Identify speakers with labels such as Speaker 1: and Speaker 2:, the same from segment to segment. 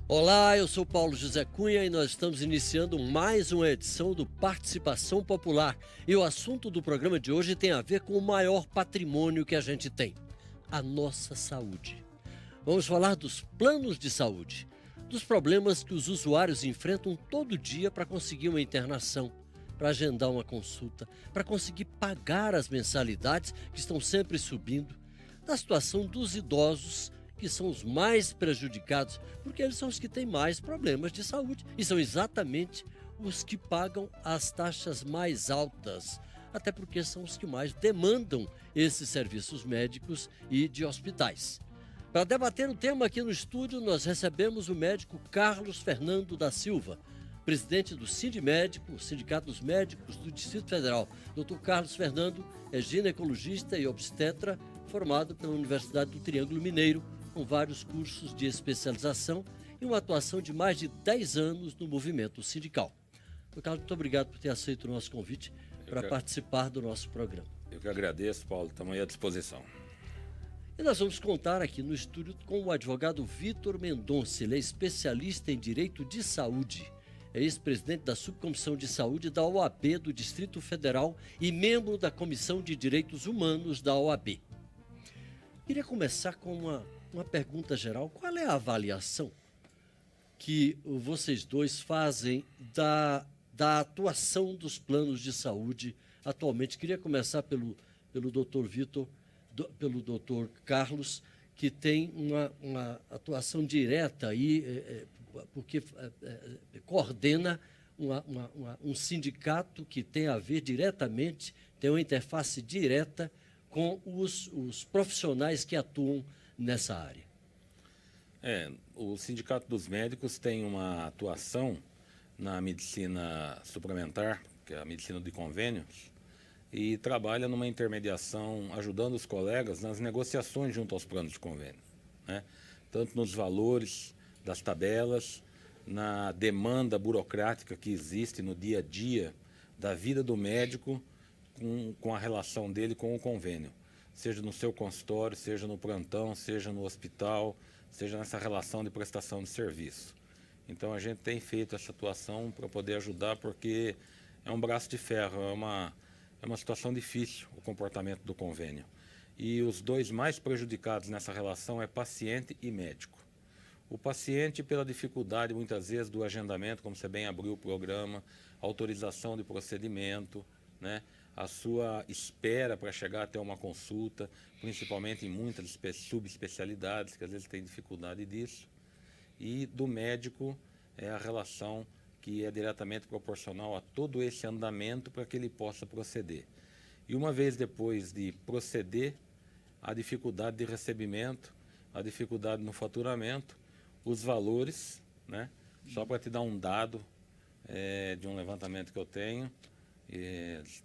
Speaker 1: Olá, eu sou Paulo José Cunha e nós estamos iniciando mais uma edição do Participação Popular. E o assunto do programa de hoje tem a ver com o maior patrimônio que a gente tem, a nossa saúde. Vamos falar dos planos de saúde, dos problemas que os usuários enfrentam todo dia para conseguir uma internação, para agendar uma consulta, para conseguir pagar as mensalidades que estão sempre subindo, da situação dos idosos, que são os mais prejudicados, porque eles são os que têm mais problemas de saúde e são exatamente os que pagam as taxas mais altas, até porque são os que mais demandam esses serviços médicos e de hospitais. Para debater o tema aqui no estúdio, nós recebemos o médico Carlos Fernando da Silva, presidente do Sindimédico, o Sindicato dos Médicos do Distrito Federal. Dr. Carlos Fernando é ginecologista e obstetra, formado pela Universidade do Triângulo Mineiro, com vários cursos de especialização e uma atuação de mais de 10 anos no movimento sindical. Dr. Carlos, muito obrigado por ter aceito o nosso convite para participar do nosso programa.
Speaker 2: Eu que agradeço, Paulo, estamos aí à disposição.
Speaker 1: E nós vamos contar aqui no estúdio com o advogado Vitor Mendonça. Ele é especialista em direito de saúde, é ex-presidente da Subcomissão de Saúde da OAB do Distrito Federal e membro da Comissão de Direitos Humanos da OAB. Queria começar com uma pergunta geral. Qual é a avaliação que vocês dois fazem da atuação dos planos de saúde atualmente? Queria começar pelo doutor Vitor, pelo doutor Carlos, que tem uma atuação direta aí, porque coordena um sindicato que tem a ver diretamente, tem uma interface direta com os profissionais que atuam nessa área.
Speaker 2: O Sindicato dos Médicos tem uma atuação na medicina suplementar, que é a medicina de convênios, e trabalha numa intermediação, ajudando os colegas nas negociações junto aos planos de convênio, né? Tanto nos valores das tabelas, na demanda burocrática que existe no dia a dia da vida do médico com a relação dele com o convênio, seja no seu consultório, seja no plantão, seja no hospital, seja nessa relação de prestação de serviço. Então a gente tem feito essa atuação para poder ajudar, porque é um braço de ferro, é uma situação difícil o comportamento do convênio. E os dois mais prejudicados nessa relação é paciente e médico. O paciente pela dificuldade muitas vezes do agendamento, como você bem abriu o programa, autorização de procedimento, né? A sua espera para chegar até uma consulta, principalmente em muitas subespecialidades, que às vezes tem dificuldade disso. E do médico é a relação que é diretamente proporcional a todo esse andamento para que ele possa proceder. E uma vez depois de proceder, a dificuldade de recebimento, a dificuldade no faturamento, os valores, né? Só para te dar um dado de um levantamento que eu tenho,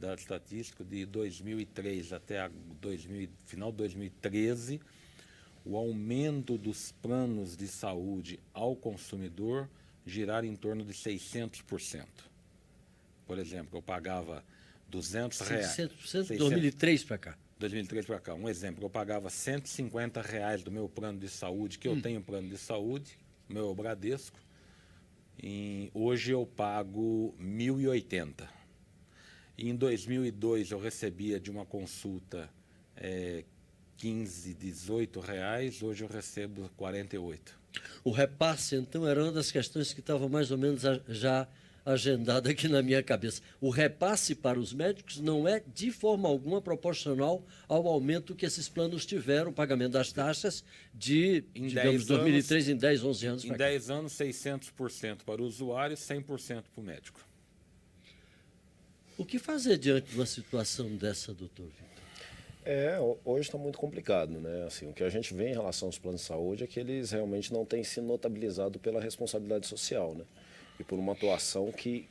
Speaker 2: dado estatístico de 2003 até final de 2013, o aumento dos planos de saúde ao consumidor girar em torno de 600%. Por exemplo, eu pagava R$200.
Speaker 1: 600% de 2003 para cá.
Speaker 2: 2003 para cá. Um exemplo, eu pagava R$150 do meu plano de saúde, que eu tenho plano de saúde, meu Bradesco. Hoje eu pago R$1.080. Em 2002 eu recebia de uma consulta R$15, R$18, hoje eu recebo R$48.
Speaker 1: O repasse, então, era uma das questões que estava mais ou menos já agendada aqui na minha cabeça. O repasse para os médicos não é de forma alguma proporcional ao aumento que esses planos tiveram, o pagamento das taxas de, digamos, 2003 em 10, 11 anos.
Speaker 2: Em 10 anos, 600% para o usuário, 100% para o médico.
Speaker 1: O que fazer diante de uma situação dessa, doutor Vitor?
Speaker 3: Hoje está muito complicado, né? Assim, o que a gente vê em relação aos planos de saúde é que eles realmente não têm sido notabilizados pela responsabilidade social, né? E por uma atuação que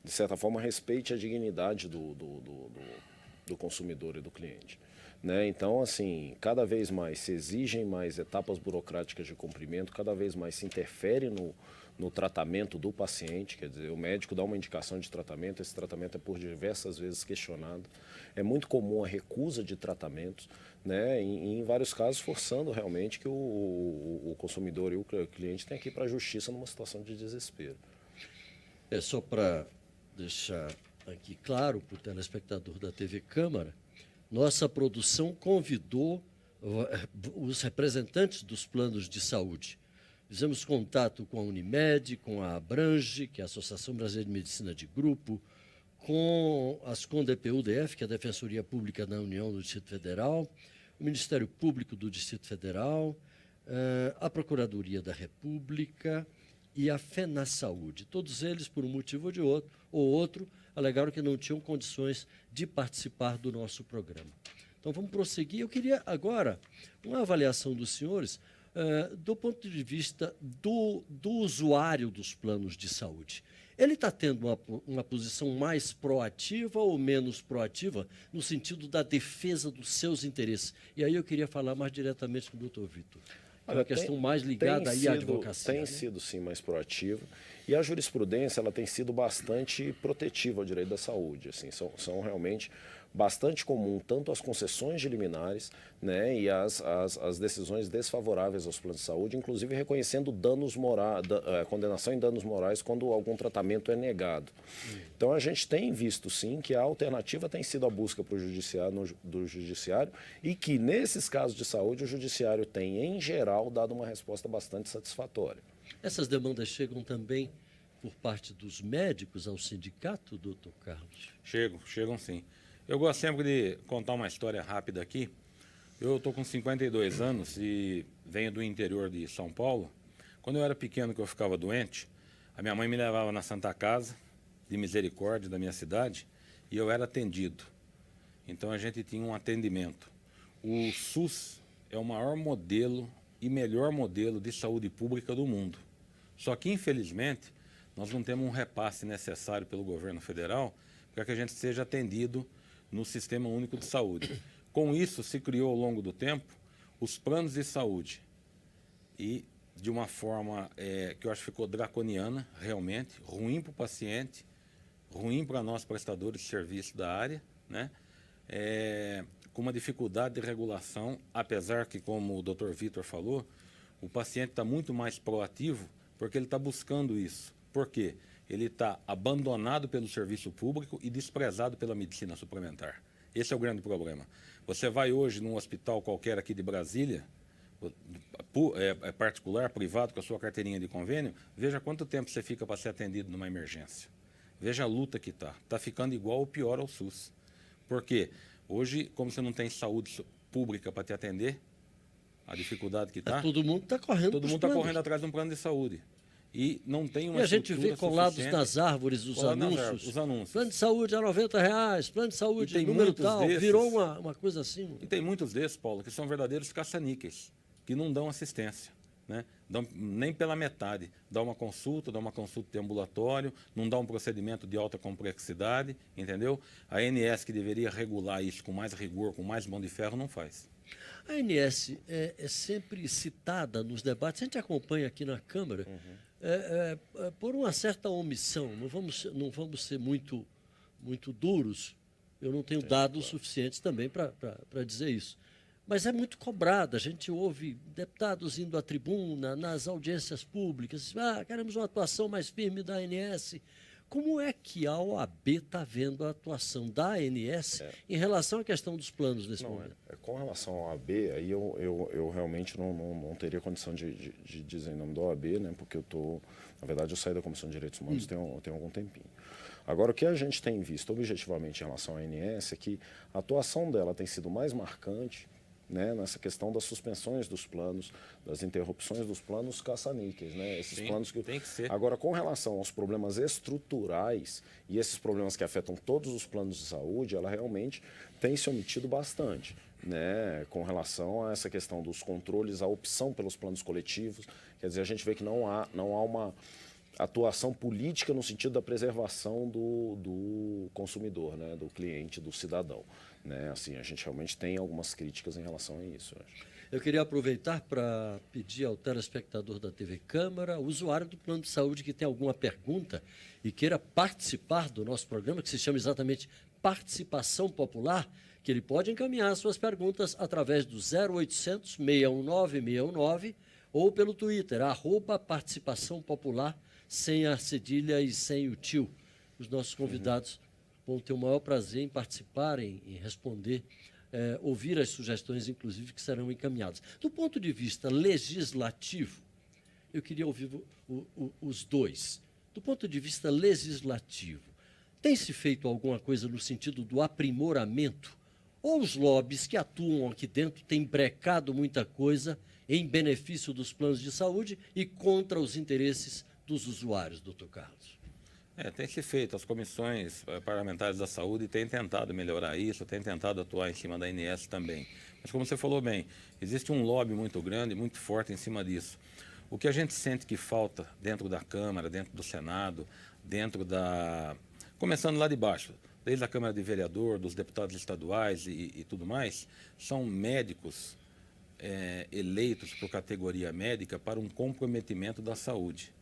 Speaker 3: de certa forma, respeite a dignidade do consumidor e do cliente, né? Então, assim, cada vez mais se exigem mais etapas burocráticas de cumprimento, cada vez mais se interfere no tratamento do paciente, quer dizer, o médico dá uma indicação de tratamento, esse tratamento é por diversas vezes questionado. É muito comum a recusa de tratamentos, né, em vários casos forçando realmente que o consumidor e o cliente tenham que ir para a justiça numa situação de desespero.
Speaker 1: É só para deixar aqui claro para o telespectador da TV Câmara, nossa produção convidou os representantes dos planos de saúde. Fizemos contato com a Unimed, com a Abrange, que é a Associação Brasileira de Medicina de Grupo, com as CONDEP-UDF, que é a Defensoria Pública da União do Distrito Federal, o Ministério Público do Distrito Federal, a Procuradoria da República e a FENASAúde. Todos eles, por um motivo ou outro, alegaram que não tinham condições de participar do nosso programa. Então, vamos prosseguir. Eu queria agora uma avaliação dos senhores do ponto de vista do usuário dos planos de saúde. Ele está tendo uma posição mais proativa ou menos proativa no sentido da defesa dos seus interesses? E aí eu queria falar mais diretamente com o doutor Vitor. É uma questão mais ligada aí à advocacia.
Speaker 3: Tem sido, sim, mais proativa. E a jurisprudência ela tem sido bastante protetiva ao direito da saúde. Assim, são realmente bastante comum tanto as concessões de liminares, né, e as decisões desfavoráveis aos planos de saúde, inclusive reconhecendo danos morais, condenação em danos morais quando algum tratamento é negado. Então a gente tem visto sim que a alternativa tem sido a busca para o judiciário, do judiciário, e que nesses casos de saúde o judiciário tem, em geral, dado uma resposta bastante satisfatória.
Speaker 1: Essas demandas chegam também por parte dos médicos ao sindicato, doutor Carlos?
Speaker 2: Chegam sim. Eu gosto sempre de contar uma história rápida aqui. Eu estou com 52 anos e venho do interior de São Paulo. Quando eu era pequeno, que eu ficava doente, a minha mãe me levava na Santa Casa de Misericórdia da minha cidade e eu era atendido. Então a gente tinha um atendimento. O SUS é o maior modelo e melhor modelo de saúde pública do mundo. Só que, infelizmente, nós não temos um repasse necessário pelo governo federal para que a gente seja atendido no Sistema Único de Saúde. Com isso, se criou ao longo do tempo os planos de saúde e de uma forma que eu acho que ficou draconiana, realmente, ruim para o paciente, ruim para nós prestadores de serviço da área, né? Com uma dificuldade de regulação, apesar que, como o Dr. Vitor falou, o paciente está muito mais proativo porque ele está buscando isso. Por quê? Ele está abandonado pelo serviço público e desprezado pela medicina suplementar. Esse é o grande problema. Você vai hoje num hospital qualquer aqui de Brasília, particular, privado, com a sua carteirinha de convênio, veja quanto tempo você fica para ser atendido numa emergência. Veja a luta que está. Está ficando igual ou pior ao SUS. Por quê? Hoje, como você não tem saúde pública para te atender, a dificuldade que está...
Speaker 1: Todo mundo está correndo.
Speaker 2: Todo mundo está correndo atrás de um plano de saúde. E não tem uma
Speaker 1: E a gente vê colados nas árvores os anúncios.
Speaker 2: Os anúncios.
Speaker 1: Plano de saúde a R$90, plano de saúde número tal.
Speaker 2: Desses,
Speaker 1: virou uma coisa assim.
Speaker 2: E tem muitos desses, Paulo, que são verdadeiros caça-níqueis, que não dão assistência, né? Nem pela metade. Dá uma consulta de ambulatório, não dá um procedimento de alta complexidade, entendeu? A ANS, que deveria regular isso com mais rigor, com mais mão de ferro, não faz.
Speaker 1: A ANS é sempre citada nos debates, a gente acompanha aqui na Câmara, por uma certa omissão. Não vamos ser muito duros, eu não tenho dados suficientes também para dizer isso. Mas é muito cobrada, a gente ouve deputados indo à tribuna, nas audiências públicas, queremos uma atuação mais firme da ANS. Como é que a OAB está vendo a atuação da ANS em relação à questão dos planos nesse momento?
Speaker 3: Com relação à OAB, aí eu realmente não teria condição de dizer em nome da OAB, né, porque na verdade, eu saí da Comissão de Direitos Humanos tem algum tempinho. Agora, o que a gente tem visto objetivamente em relação à ANS é que a atuação dela tem sido mais marcante, né, nessa questão das suspensões dos planos, das interrupções dos planos caça-níqueis, né? Esses planos que
Speaker 2: tem que ser.
Speaker 3: Agora, com relação aos problemas estruturais e esses problemas que afetam todos os planos de saúde, ela realmente tem se omitido bastante, né, com relação a essa questão dos controles, a opção pelos planos coletivos. Quer dizer, a gente vê que não há uma atuação política no sentido da preservação do consumidor, né, do cliente, do cidadão. né? Assim, a gente realmente tem algumas críticas em relação a isso. Eu acho.
Speaker 1: Eu queria aproveitar para pedir ao telespectador da TV Câmara, usuário do plano de saúde que tem alguma pergunta e queira participar do nosso programa, que se chama exatamente Participação Popular, que ele pode encaminhar suas perguntas através do 0800 619 619 ou pelo Twitter, @participação popular, sem a cedilha e sem o tio. Os nossos convidados vão ter o maior prazer em participar, em responder, ouvir as sugestões, inclusive, que serão encaminhadas. Do ponto de vista legislativo, eu queria ouvir os dois. Do ponto de vista legislativo, tem-se feito alguma coisa no sentido do aprimoramento? Ou os lobbies que atuam aqui dentro têm brecado muita coisa em benefício dos planos de saúde e contra os interesses dos usuários, doutor Carlos?
Speaker 2: Tem se feito. As comissões parlamentares da saúde têm tentado melhorar isso, têm tentado atuar em cima da ANS também. Mas, como você falou bem, existe um lobby muito grande, muito forte em cima disso. O que a gente sente que falta dentro da Câmara, dentro do Senado, dentro da... começando lá de baixo, desde a Câmara de Vereador, dos deputados estaduais e tudo mais, são médicos eleitos por categoria médica para um comprometimento da saúde.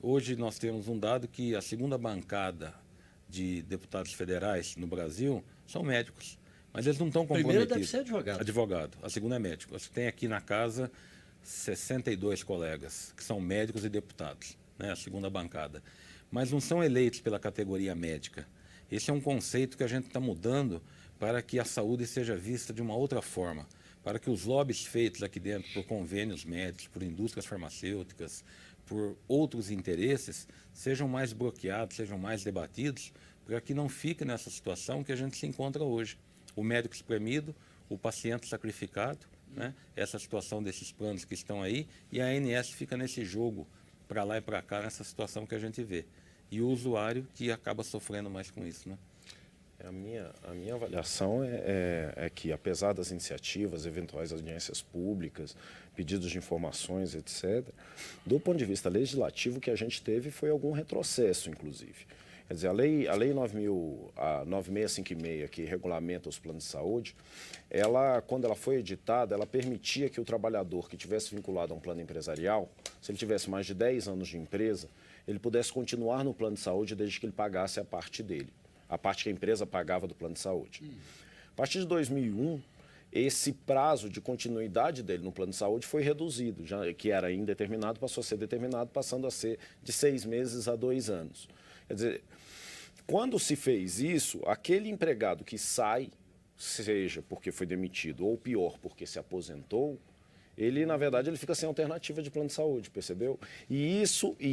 Speaker 2: Hoje nós temos um dado que a segunda bancada de deputados federais no Brasil são médicos, mas eles não estão comprometidos.
Speaker 1: A primeira deve ser advogado.
Speaker 2: Advogado. A segunda é médico. Você tem aqui na casa 62 colegas que são médicos e deputados, né? A segunda bancada. Mas não são eleitos pela categoria médica. Esse é um conceito que a gente está mudando para que a saúde seja vista de uma outra forma, para que os lobbies feitos aqui dentro por convênios médicos, por indústrias farmacêuticas, por outros interesses, sejam mais bloqueados, sejam mais debatidos, para que não fique nessa situação que a gente se encontra hoje. O médico espremido, o paciente sacrificado, né? Essa situação desses planos que estão aí, e a ANS fica nesse jogo, para lá e para cá, nessa situação que a gente vê. E o usuário que acaba sofrendo mais com isso, né?
Speaker 3: A minha avaliação é que, apesar das iniciativas, eventuais audiências públicas, pedidos de informações, etc., do ponto de vista legislativo, o que a gente teve foi algum retrocesso, inclusive. Quer dizer, a lei 9656, que regulamenta os planos de saúde, quando ela foi editada, ela permitia que o trabalhador que tivesse vinculado a um plano empresarial, se ele tivesse mais de 10 anos de empresa, ele pudesse continuar no plano de saúde desde que ele pagasse a parte dele, a parte que a empresa pagava do plano de saúde. A partir de 2001, esse prazo de continuidade dele no plano de saúde foi reduzido, que era indeterminado, passou a ser determinado, passando a ser de 6 meses a 2 anos. Quer dizer, quando se fez isso, aquele empregado que sai, seja porque foi demitido ou pior, porque se aposentou, ele, na verdade, ele fica sem alternativa de plano de saúde, percebeu? E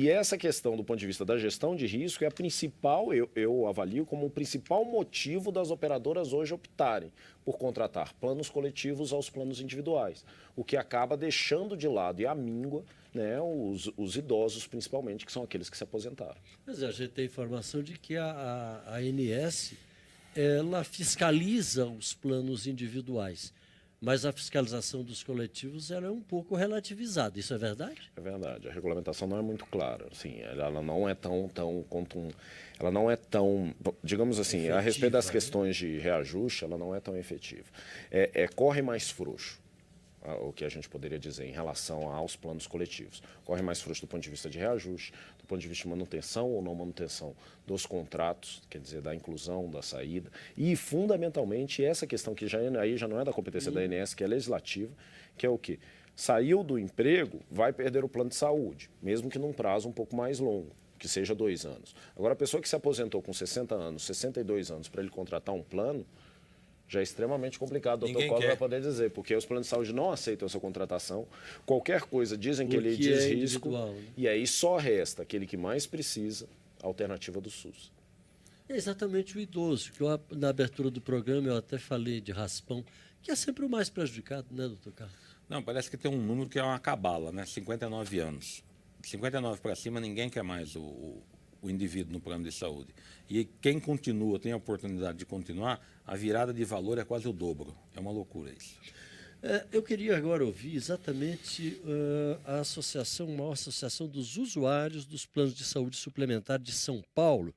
Speaker 3: essa questão, do ponto de vista da gestão de risco, é a principal, eu avalio como o principal motivo das operadoras hoje optarem por contratar planos coletivos aos planos individuais, o que acaba deixando de lado e amíngua, né, os idosos, principalmente, que são aqueles que se aposentaram.
Speaker 1: Mas a gente tem informação de que a ANS, ela fiscaliza os planos individuais. Mas a fiscalização dos coletivos ela é um pouco relativizada, isso é verdade?
Speaker 3: É verdade, a regulamentação não é muito clara, assim, ela não é ela não é tão, digamos assim, efetiva, a respeito das questões de reajuste, ela não é tão efetiva. Corre mais frouxo, o que a gente poderia dizer em relação aos planos coletivos. Corre mais frouxo do ponto de vista de reajuste, do ponto de vista de manutenção ou não manutenção dos contratos, quer dizer, da inclusão, da saída. E, fundamentalmente, essa questão que aí já não é da competência da ANS, que é legislativa, que é o quê? Saiu do emprego, vai perder o plano de saúde, mesmo que num prazo um pouco mais longo, que seja 2 anos. Agora, a pessoa que se aposentou com 60 anos, 62 anos, para ele contratar um plano, já é extremamente complicado, o doutor Collor vai poder dizer, porque os planos de saúde não aceitam essa contratação, qualquer coisa dizem que ele diz risco, né? E aí só resta aquele que mais precisa, a alternativa do SUS.
Speaker 1: É exatamente o idoso, que na abertura do programa eu até falei de raspão, que é sempre o mais prejudicado, né, doutor Carlos?
Speaker 2: Não, parece que tem um número que é uma cabala, né? 59 anos. De 59 para cima, ninguém quer mais o indivíduo no plano de saúde. E quem continua, tem a oportunidade de continuar, a virada de valor é quase o dobro. É uma loucura isso.
Speaker 1: Eu queria agora ouvir exatamente a maior associação dos usuários dos planos de saúde suplementar de São Paulo.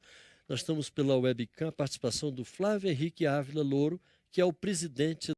Speaker 1: Nós estamos pela webcam, a participação do Flávio Henrique Ávila Louro, que é o presidente